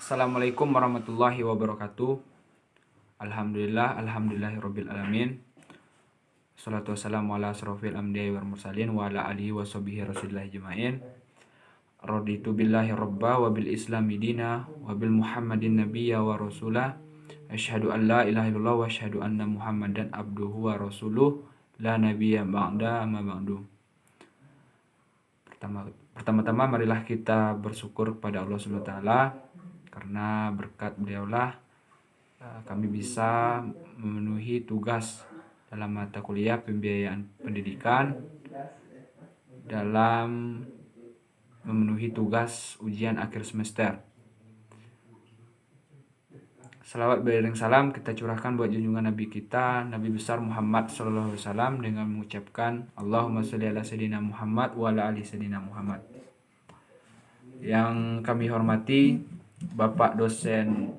Assalamualaikum warahmatullahi wabarakatuh. Alhamdulillahirabbil alamin. Shalatu wassalamu ala asrofil anbiya'i wal mursalin wa ala alihi wa sahbihi rasulillah ajmain. Raditu billahi rabba wa bil islami dina wa bil muhammadin nabiyya wa rasulah. Asyhadu an la ilaha illallah wa asyhadu anna muhammadan abduhu wa rasuluh la nabiyya ba'da amma ba'du. Pertama-tama marilah kita bersyukur kepada Allah Subhanahu wa taala, karena berkat beliaulah kami bisa memenuhi tugas dalam mata kuliah pembiayaan pendidikan, dalam memenuhi tugas ujian akhir semester. Salawat beriring salam kita curahkan buat junjungan Nabi kita, Nabi besar Muhammad SAW, dengan mengucapkan Allahumma sholli ala sayyidina Muhammad wa ala ali sayyidina Muhammad. Yang kami hormati Bapak dosen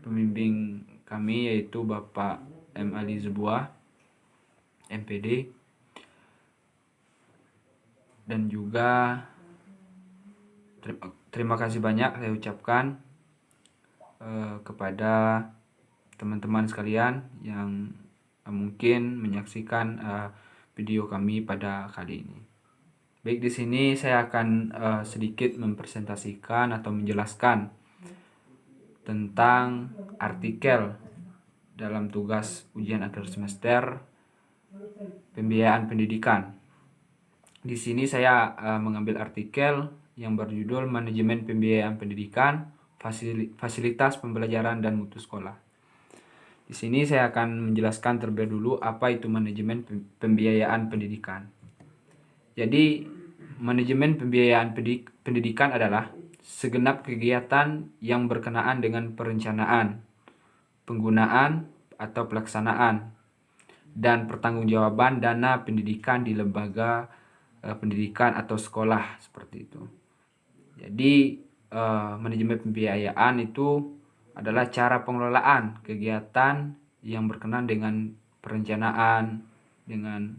pembimbing kami, yaitu Bapak M. Ali Zebua, MPD, dan juga terima kasih banyak saya ucapkan kepada teman-teman sekalian yang mungkin menyaksikan video kami pada kali ini. Baik, di sini saya akan sedikit mempresentasikan atau menjelaskan tentang artikel dalam tugas ujian akhir semester pembiayaan pendidikan. Di sini saya mengambil artikel yang berjudul Manajemen Pembiayaan Pendidikan, Fasilitas Pembelajaran dan Mutu Sekolah. Di sini saya akan menjelaskan terlebih dulu apa itu manajemen pembiayaan pendidikan. Jadi, manajemen pembiayaan pendidikan adalah segenap kegiatan yang berkenaan dengan perencanaan, penggunaan atau pelaksanaan, dan pertanggungjawaban dana pendidikan di lembaga pendidikan atau sekolah, seperti itu. Jadi manajemen pembiayaan itu adalah cara pengelolaan kegiatan yang berkenaan dengan perencanaan, dengan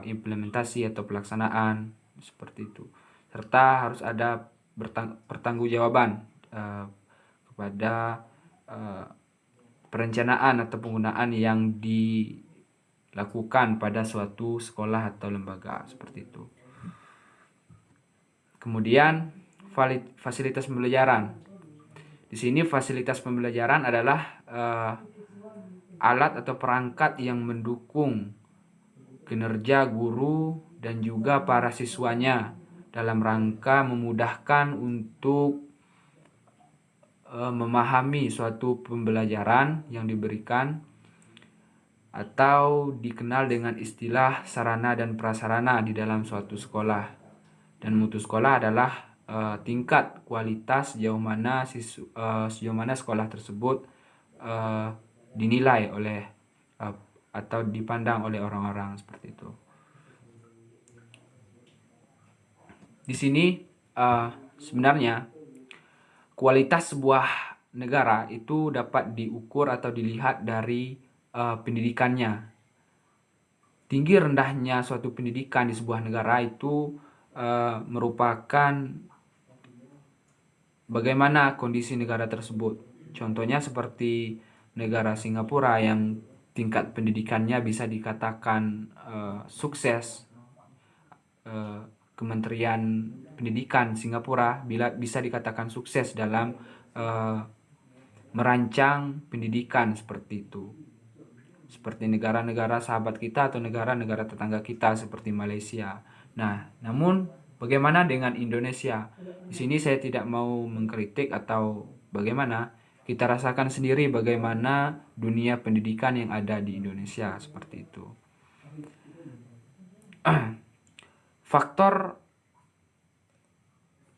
implementasi atau pelaksanaan, seperti itu. Serta harus ada pertanggungjawaban kepada perencanaan atau penggunaan yang dilakukan pada suatu sekolah atau lembaga, seperti itu. Kemudian fasilitas pembelajaran. Di sini fasilitas pembelajaran adalah alat atau perangkat yang mendukung kinerja guru dan juga para siswanya dalam rangka memudahkan untuk memahami suatu pembelajaran yang diberikan, atau dikenal dengan istilah sarana dan prasarana di dalam suatu sekolah. Dan mutu sekolah adalah tingkat kualitas sejauh mana sekolah tersebut dinilai oleh atau dipandang oleh orang-orang, seperti itu. Di sini sebenarnya kualitas sebuah negara itu dapat diukur atau dilihat dari pendidikannya. Tinggi rendahnya suatu pendidikan di sebuah negara itu merupakan bagaimana kondisi negara tersebut. Contohnya seperti negara Singapura yang tingkat pendidikannya bisa dikatakan sukses. Kementerian Pendidikan Singapura bisa dikatakan sukses dalam merancang pendidikan, seperti itu. Seperti negara-negara sahabat kita atau negara-negara tetangga kita seperti Malaysia. Nah, namun bagaimana dengan Indonesia? Di sini saya tidak mau mengkritik atau bagaimana, kita rasakan sendiri bagaimana dunia pendidikan yang ada di Indonesia, seperti itu. Faktor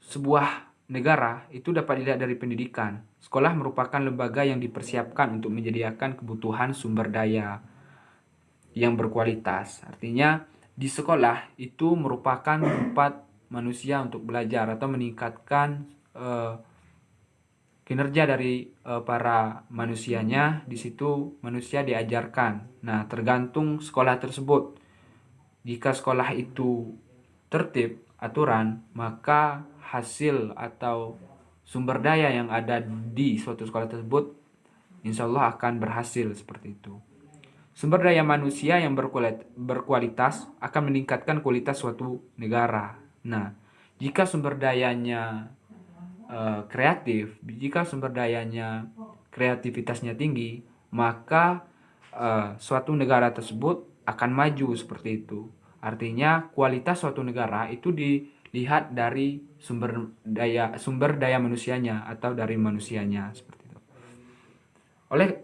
sebuah negara itu dapat dilihat dari pendidikan. Sekolah merupakan lembaga yang dipersiapkan untuk menyediakan kebutuhan sumber daya yang berkualitas. Artinya, di sekolah itu merupakan tempat manusia untuk belajar atau meningkatkan kinerja dari para manusianya. Di situ manusia diajarkan. Nah, tergantung sekolah tersebut. Jika sekolah itu tertib, aturan, maka hasil atau sumber daya yang ada di suatu sekolah tersebut insya Allah akan berhasil seperti itu. Sumber daya manusia yang berkualitas akan meningkatkan kualitas suatu negara. Nah, jika sumber dayanya kreatif, jika sumber dayanya kreativitasnya tinggi, maka suatu negara tersebut akan maju seperti itu. Artinya kualitas suatu negara itu dilihat dari sumber daya manusianya atau dari manusianya seperti itu.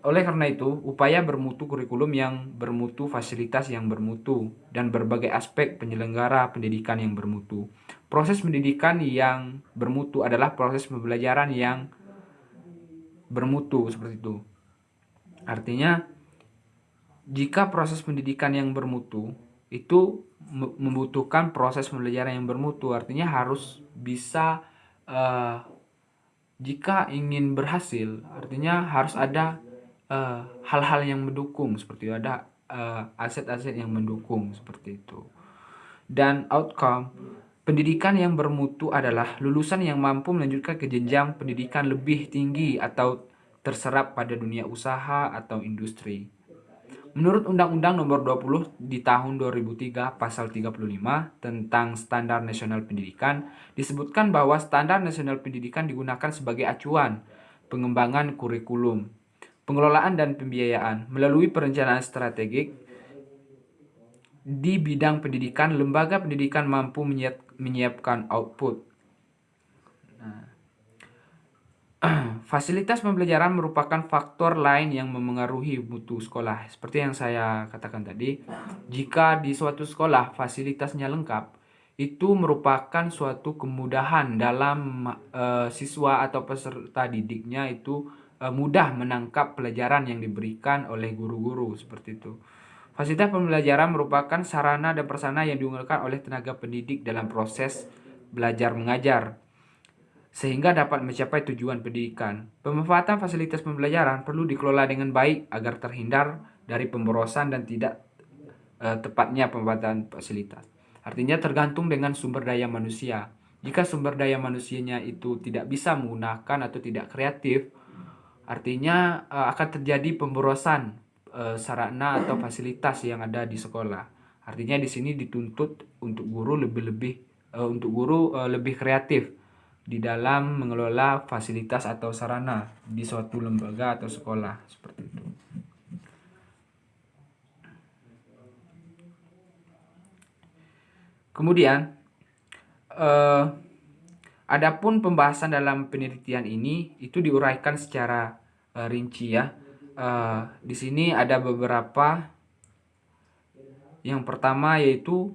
Oleh karena itu, upaya bermutu kurikulum yang bermutu, fasilitas yang bermutu, dan berbagai aspek penyelenggara pendidikan yang bermutu. Proses pendidikan yang bermutu adalah proses pembelajaran yang bermutu seperti itu. Artinya, jika proses pendidikan yang bermutu itu membutuhkan proses pembelajaran yang bermutu, artinya harus bisa jika ingin berhasil, artinya harus ada hal-hal yang mendukung seperti itu, ada aset-aset yang mendukung seperti itu. Dan outcome pendidikan yang bermutu adalah lulusan yang mampu melanjutkan ke jenjang pendidikan lebih tinggi atau terserap pada dunia usaha atau industri. Menurut Undang-Undang Nomor 20 di tahun 2003 Pasal 35 tentang Standar Nasional Pendidikan, disebutkan bahwa Standar Nasional Pendidikan digunakan sebagai acuan pengembangan kurikulum, pengelolaan dan pembiayaan melalui perencanaan strategik di bidang pendidikan. Lembaga pendidikan mampu menyiapkan output. Fasilitas pembelajaran merupakan faktor lain yang memengaruhi mutu sekolah. Seperti yang saya katakan tadi, jika di suatu sekolah fasilitasnya lengkap, itu merupakan suatu kemudahan dalam siswa atau peserta didiknya itu mudah menangkap pelajaran yang diberikan oleh guru-guru seperti itu. Fasilitas pembelajaran merupakan sarana dan prasarana yang digunakan oleh tenaga pendidik dalam proses belajar mengajar, sehingga dapat mencapai tujuan pendidikan. Pemanfaatan fasilitas pembelajaran perlu dikelola dengan baik agar terhindar dari pemborosan dan tidak tepatnya pemanfaatan fasilitas. Artinya tergantung dengan sumber daya manusia. Jika sumber daya manusianya itu tidak bisa menggunakan atau tidak kreatif, artinya akan terjadi pemborosan sarana atau fasilitas yang ada di sekolah. Artinya di sini dituntut untuk guru lebih kreatif di dalam mengelola fasilitas atau sarana di suatu lembaga atau sekolah seperti itu. Kemudian, adapun pembahasan dalam penelitian ini itu diuraikan secara rinci ya. Di sini ada beberapa. Yang pertama yaitu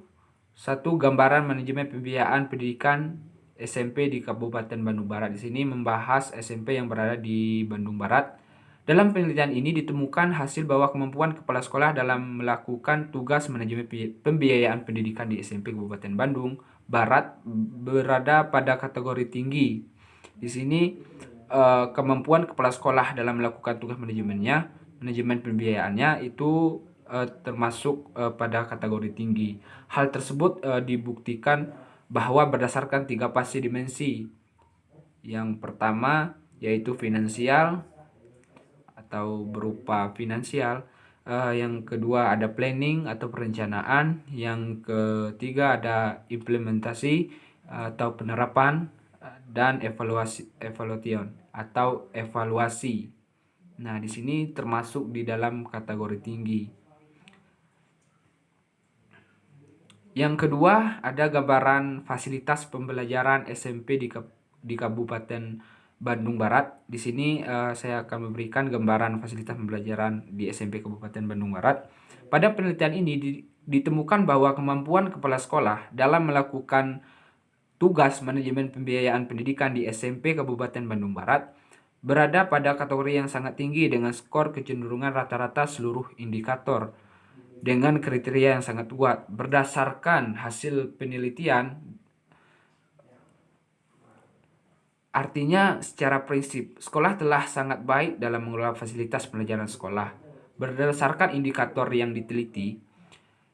satu, gambaran manajemen pembiayaan pendidikan SMP di Kabupaten Bandung Barat. Di sini membahas SMP yang berada di Bandung Barat. Dalam penelitian ini ditemukan hasil bahwa kemampuan kepala sekolah dalam melakukan tugas manajemen pembiayaan pendidikan di SMP Kabupaten Bandung Barat berada pada kategori tinggi. Di sini kemampuan kepala sekolah dalam melakukan tugas manajemen pembiayaannya itu termasuk pada kategori tinggi. Hal tersebut dibuktikan bahwa berdasarkan 3 pasti dimensi. Yang pertama yaitu finansial atau berupa finansial. Yang kedua ada planning atau perencanaan. Yang ketiga ada implementasi atau penerapan, dan evaluation atau evaluasi. Nah, di sini termasuk di dalam kategori tinggi. Yang kedua ada gambaran fasilitas pembelajaran SMP di Kabupaten Bandung Barat. Di sini saya akan memberikan gambaran fasilitas pembelajaran di SMP Kabupaten Bandung Barat. Pada penelitian ini ditemukan bahwa kemampuan kepala sekolah dalam melakukan tugas manajemen pembiayaan pendidikan di SMP Kabupaten Bandung Barat berada pada kategori yang sangat tinggi dengan skor kecenderungan rata-rata seluruh indikator dengan kriteria yang sangat kuat. Berdasarkan hasil penelitian, artinya secara prinsip sekolah telah sangat baik dalam mengelola fasilitas pelajaran sekolah. Berdasarkan indikator yang diteliti,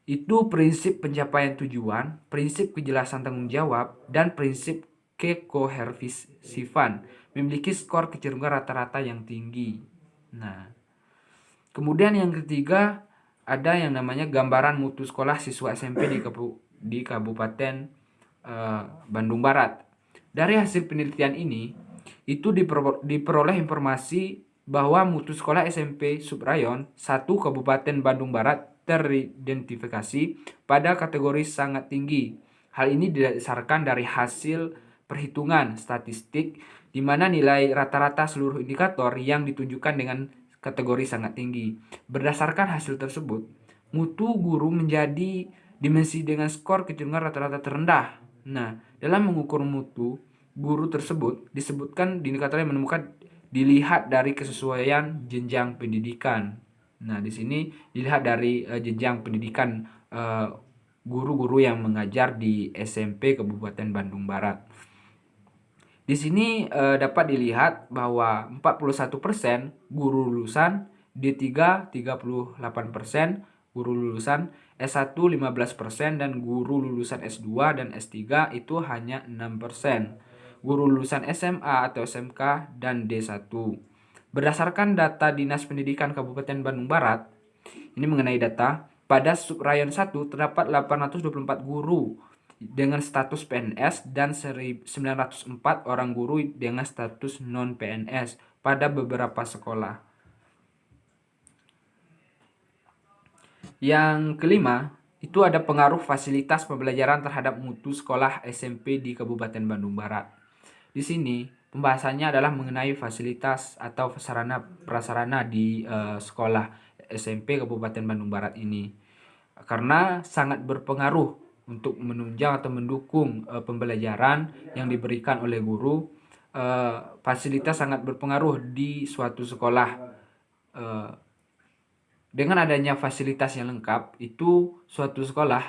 itu prinsip pencapaian tujuan, prinsip kejelasan tanggung jawab, dan prinsip kekohersifan, memiliki skor kecenderungan rata-rata yang tinggi. Nah, kemudian yang ketiga ada yang namanya gambaran mutu sekolah siswa SMP di Kabupaten Bandung Barat. Dari hasil penelitian ini, itu diperoleh informasi bahwa mutu sekolah SMP Subrayon 1 Kabupaten Bandung Barat teridentifikasi pada kategori sangat tinggi. Hal ini didasarkan dari hasil perhitungan statistik di mana nilai rata-rata seluruh indikator yang ditunjukkan dengan kategori sangat tinggi. Berdasarkan hasil tersebut, mutu guru menjadi dimensi dengan skor kecenderungan rata-rata terendah. Nah, dalam mengukur mutu guru tersebut disebutkan di indikator yang menemukan dilihat dari kesesuaian jenjang pendidikan. Nah, di sini dilihat dari jenjang pendidikan guru-guru yang mengajar di SMP Kabupaten Bandung Barat. Di sini dapat dilihat bahwa 41% guru lulusan, D3 38%, guru lulusan S1 15%, dan guru lulusan S2 dan S3 itu hanya 6%. Guru lulusan SMA atau SMK dan D1. Berdasarkan data Dinas Pendidikan Kabupaten Bandung Barat, ini mengenai data, pada Subrayon 1 terdapat 824 guru dengan status PNS dan 904 orang guru dengan status non-PNS pada beberapa sekolah. Yang kelima, itu ada pengaruh fasilitas pembelajaran terhadap mutu sekolah SMP di Kabupaten Bandung Barat. Di sini pembahasannya adalah mengenai fasilitas atau sarana prasarana di sekolah SMP Kabupaten Bandung Barat ini, karena sangat berpengaruh untuk menunjang atau mendukung pembelajaran yang diberikan oleh guru. Fasilitas sangat berpengaruh di suatu sekolah. Dengan adanya fasilitas yang lengkap, itu suatu sekolah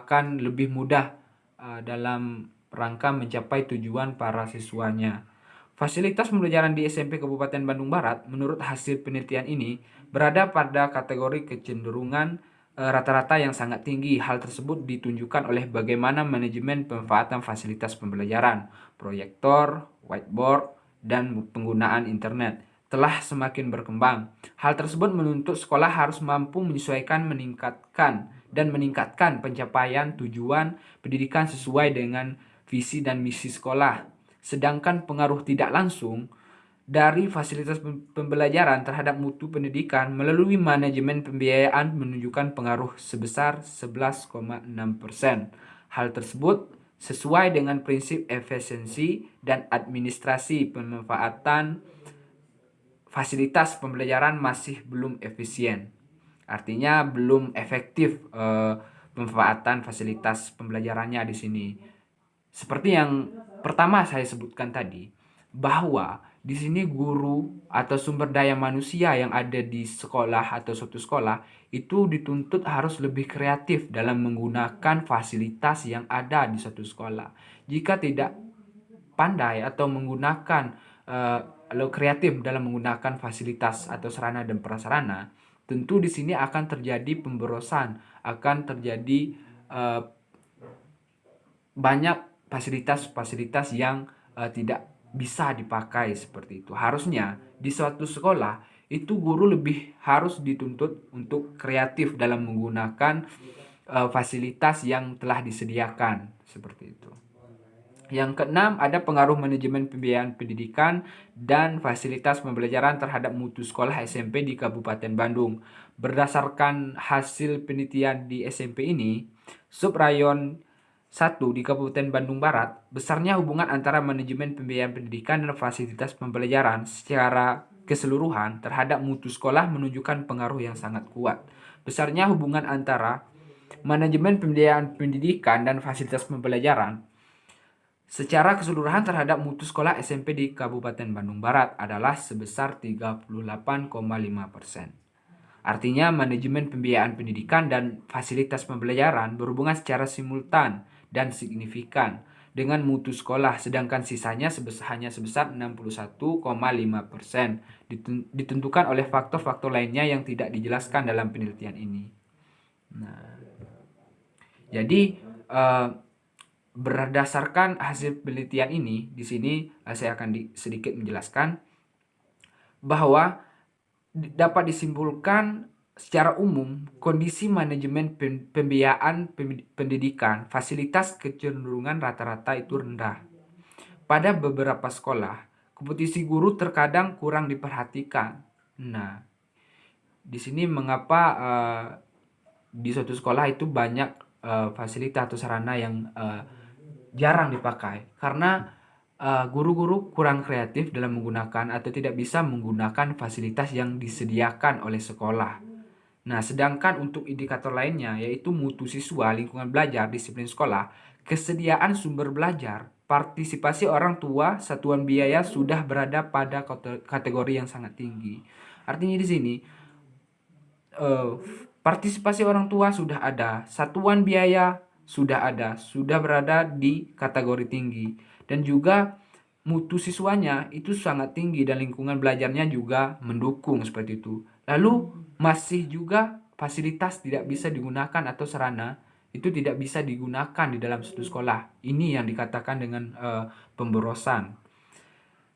akan lebih mudah dalam rangka mencapai tujuan para siswanya. Fasilitas pembelajaran di SMP Kabupaten Bandung Barat menurut hasil penelitian ini berada pada kategori kecenderungan rata-rata yang sangat tinggi. Hal tersebut ditunjukkan oleh bagaimana manajemen pemanfaatan fasilitas pembelajaran, proyektor, whiteboard, dan penggunaan internet telah semakin berkembang. Hal tersebut menuntut sekolah harus mampu menyesuaikan, meningkatkan pencapaian tujuan pendidikan sesuai dengan visi dan misi sekolah. Sedangkan pengaruh tidak langsung dari fasilitas pembelajaran terhadap mutu pendidikan melalui manajemen pembiayaan menunjukkan pengaruh sebesar 11,6%. Hal tersebut sesuai dengan prinsip efisiensi dan administrasi pemanfaatan fasilitas pembelajaran masih belum efisien. Artinya belum efektif pemanfaatan fasilitas pembelajarannya di sini. Seperti yang pertama saya sebutkan tadi, bahwa di sini guru atau sumber daya manusia yang ada di sekolah atau suatu sekolah itu dituntut harus lebih kreatif dalam menggunakan fasilitas yang ada di suatu sekolah. Jika tidak pandai atau menggunakan kreatif dalam menggunakan fasilitas atau sarana dan prasarana, tentu di sini akan terjadi pemborosan, akan terjadi banyak fasilitas-fasilitas yang tidak bisa dipakai seperti itu. Harusnya di suatu sekolah itu guru lebih harus dituntut untuk kreatif dalam menggunakan fasilitas yang telah disediakan seperti itu. Yang keenam, ada pengaruh manajemen pembiayaan pendidikan dan fasilitas pembelajaran terhadap mutu sekolah SMP di Kabupaten Bandung. Berdasarkan hasil penelitian di SMP ini, Subrayon 1 di Kabupaten Bandung Barat, besarnya hubungan antara manajemen pembiayaan pendidikan dan fasilitas pembelajaran secara keseluruhan terhadap mutu sekolah menunjukkan pengaruh yang sangat kuat. Besarnya hubungan antara manajemen pembiayaan pendidikan dan fasilitas pembelajaran secara keseluruhan terhadap mutu sekolah SMP di Kabupaten Bandung Barat adalah sebesar 38,5%. Artinya manajemen pembiayaan pendidikan dan fasilitas pembelajaran berhubungan secara simultan dan signifikan dengan mutu sekolah, sedangkan sisanya hanya sebesar 61,5%, ditentukan oleh faktor-faktor lainnya yang tidak dijelaskan dalam penelitian ini. Nah, jadi berdasarkan hasil penelitian ini, di sini saya akan sedikit menjelaskan bahwa dapat disimpulkan secara umum kondisi manajemen pembiayaan pendidikan fasilitas kecenderungan rata-rata itu rendah. Pada beberapa sekolah, kompetisi guru terkadang kurang diperhatikan. Nah, di sini mengapa di suatu sekolah itu banyak fasilitas atau sarana yang jarang dipakai, karena guru-guru kurang kreatif dalam menggunakan atau tidak bisa menggunakan fasilitas yang disediakan oleh sekolah. Nah, sedangkan untuk indikator lainnya yaitu mutu siswa, lingkungan belajar, disiplin sekolah, kesediaan sumber belajar, partisipasi orang tua, satuan biaya sudah berada pada kategori yang sangat tinggi. Artinya di sini partisipasi orang tua sudah ada, satuan biaya sudah ada, sudah berada di kategori tinggi, dan juga mutu siswanya itu sangat tinggi dan lingkungan belajarnya juga mendukung seperti itu. Lalu masih juga fasilitas tidak bisa digunakan atau sarana itu tidak bisa digunakan di dalam satu sekolah. Ini yang dikatakan dengan pemborosan.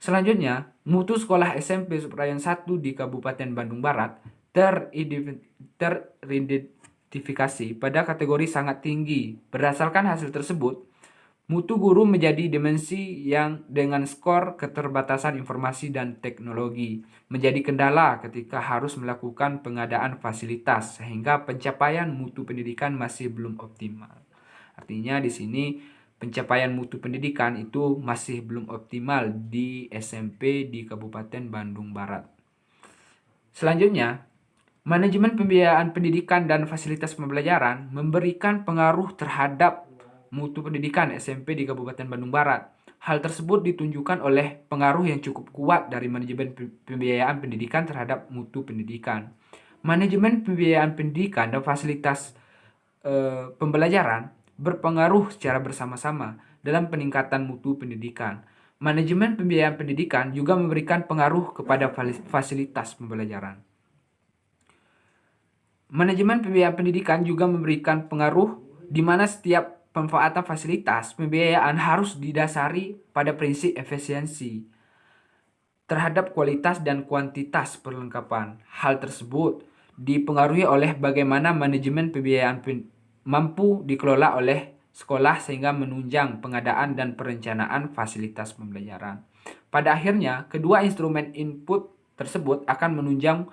Selanjutnya, mutu sekolah SMP Suprayan 1 di Kabupaten Bandung Barat teridentifikasi pada kategori sangat tinggi. Berdasarkan hasil tersebut, mutu guru menjadi dimensi yang dengan skor keterbatasan informasi dan teknologi menjadi kendala ketika harus melakukan pengadaan fasilitas, sehingga pencapaian mutu pendidikan masih belum optimal. Artinya di sini pencapaian mutu pendidikan itu masih belum optimal di SMP di Kabupaten Bandung Barat. Selanjutnya, manajemen pembiayaan pendidikan dan fasilitas pembelajaran memberikan pengaruh terhadap mutu pendidikan SMP di Kabupaten Bandung Barat. Hal tersebut ditunjukkan oleh pengaruh yang cukup kuat dari manajemen pembiayaan pendidikan terhadap mutu pendidikan. Manajemen pembiayaan pendidikan dan fasilitas pembelajaran berpengaruh secara bersama-sama dalam peningkatan mutu pendidikan. Manajemen pembiayaan pendidikan juga memberikan pengaruh kepada fasilitas pembelajaran. Manajemen pembiayaan pendidikan juga memberikan pengaruh di mana setiap pemanfaatan fasilitas pembiayaan harus didasari pada prinsip efisiensi terhadap kualitas dan kuantitas perlengkapan. Hal tersebut dipengaruhi oleh bagaimana manajemen pembiayaan mampu dikelola oleh sekolah sehingga menunjang pengadaan dan perencanaan fasilitas pembelajaran. Pada akhirnya, kedua instrumen input tersebut akan menunjang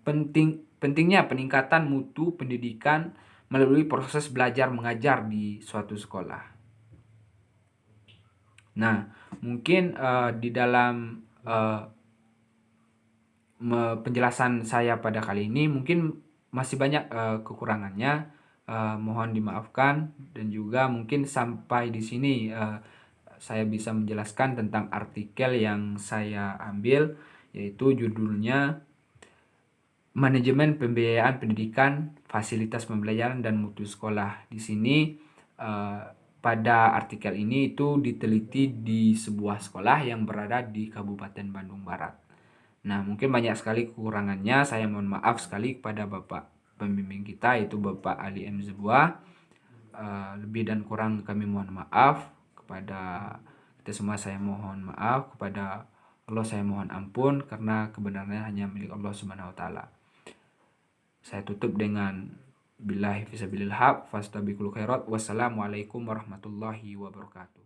pentingnya peningkatan mutu pendidikan melalui proses belajar mengajar di suatu sekolah. Nah, mungkin di dalam penjelasan saya pada kali ini mungkin masih banyak kekurangannya, mohon dimaafkan, dan juga mungkin sampai di sini saya bisa menjelaskan tentang artikel yang saya ambil, yaitu judulnya Manajemen Pembiayaan Pendidikan, Fasilitas Pembelajaran dan Mutu Sekolah. Di sini pada artikel ini itu diteliti di sebuah sekolah yang berada di Kabupaten Bandung Barat. Nah, mungkin banyak sekali kekurangannya. Saya mohon maaf sekali kepada Bapak pembimbing kita, yaitu Bapak Ali M. Zebua. Lebih dan kurang kami mohon maaf. Kepada kita semua saya mohon maaf. Kepada Allah saya mohon ampun, karena kebenarannya hanya milik Allah Subhanahu wa taala. Saya tutup dengan billahi fisabilil haq fastabiqul khairat. Wassalamualaikum warahmatullahi wabarakatuh.